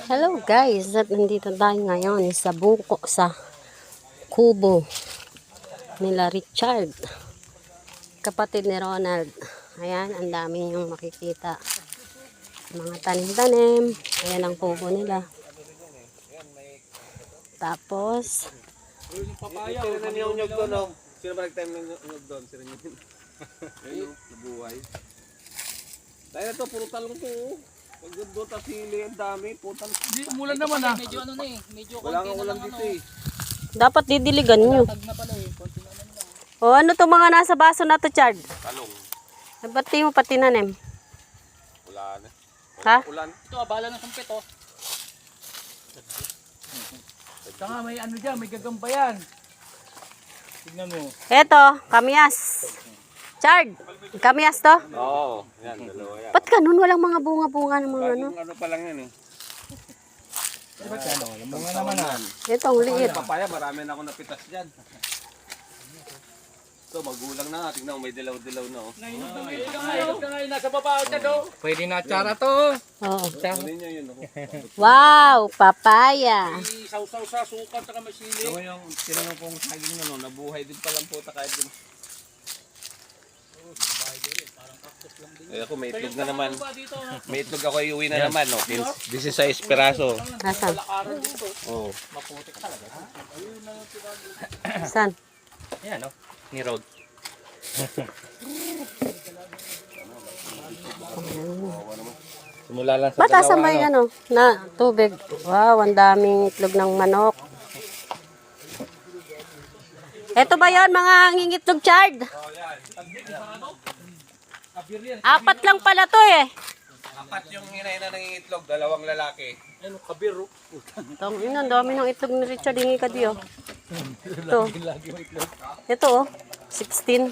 Hello guys, at nandito tayo ngayon sa buko sa kubo nila Richard, kapatid ni Ronald. Ayan, ang dami yung makikita, mga tanim-tanim. Ayan ang kubo nila. Tapos Sino na niyong nyug doon, no? Sino ba nag-time ng nyug doon? Sino niyong ayun, nabuhay. Dahil na to, puro talong to. Pag doon ta sili, ang dami, puro talong. Umulan naman ah. Medyo ano na eh. Medyo Wala konti nga na ulan lang dito ano. eh. dapat didiligan nyo. Tag na pala eh. Konti na lang. O ano to mga nasa baso na to, Chard? Talong. Ba't di mo pa tinanim? Wala na. Ha? Ulan. Ito abala ng sumpit oh. Saka may ano dyan, may gagamba yan. Tignan mo. Eto, kamyas. Chard, kamyas to? Oo, yan, dalawa yan. Ba't ganun? Walang mga bunga-bunga ng mga ano? Ano pa lang yan eh. Ba't ano? Mga naman ah. Ito, ang liit. Papaya, marami na ako napitas dyan. Ito, magulang na. Tingnan mo, may dilaw-dilaw na oh. Ngayon ka ngayon, nasa baba ka do. Pwede na tsara to. Oo. Kunin niyo yun. Wow, papaya. Sausaw sa sukan saka masili. Ito yung tinanong kong saging na no, nabuhay din palang puta kahit din. Eh ako may itlog na naman. May itlog ako iuwi na naman no. 16 peraso. Asan? Oh. Asan? Yan oh. Ni Road. Simula lang sa Ba't asa may ano? Na tubig. Wow, ang daming itlog ng manok. Ito ba yon mga ngingitlog, Chard? Apat lang pala to eh. Apat yung hinay na nangingitlog, dalawang lalaki. Ano kabiro? Tong ina, ang dami ng itlog ni Richard, hingi ka diyo. Ito. Lagi mo itlog. Ito oh. 16.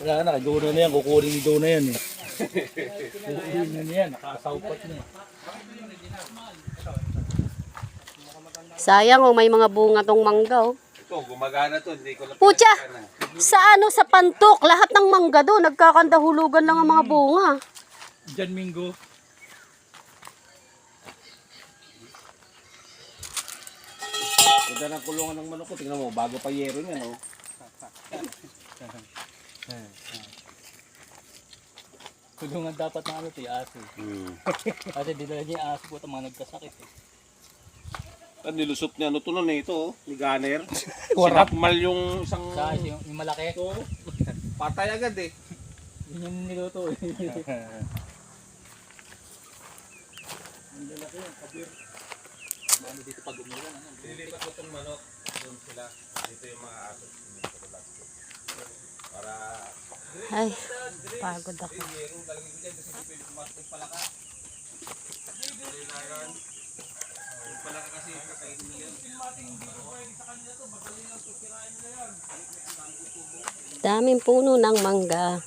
Wala na, doon na yan. Kukunin ni doon na yan eh. Kukunin na yan. Nakasawpat na eh. Sayang oh, may mga bunga tong mangga oh. Ito, gumagana to, hindi ko na Pucha! pinagkana. Sa ano, sa pantok, lahat ng mangga doon, nagkakandahulugan lang ang mga bunga. Jan Mingo. Ganda ng kulungan ng manok ko, tingnan mo, bago pa yero niya no. Tulungan dapat na ano ito, aso. Kasi dinala niya yung aso po, mga nagkasakit eh. Ang nilusot niya, ano to nun eh, ito oh, ni Gunner. Sinakmal yung isang... Sa yung malaki. Ito, patay agad eh. Yun yung niluto eh. Ano dito pag umulan? Nililipat ko itong manok, doon sila. Dito yung mga aso. Para... Ay, pagod ako. Yerong talagang ko dyan kasi hindi pwede pumasok yung palaka. Yung palaka kasi kakainin nila. Daming puno ng mangga.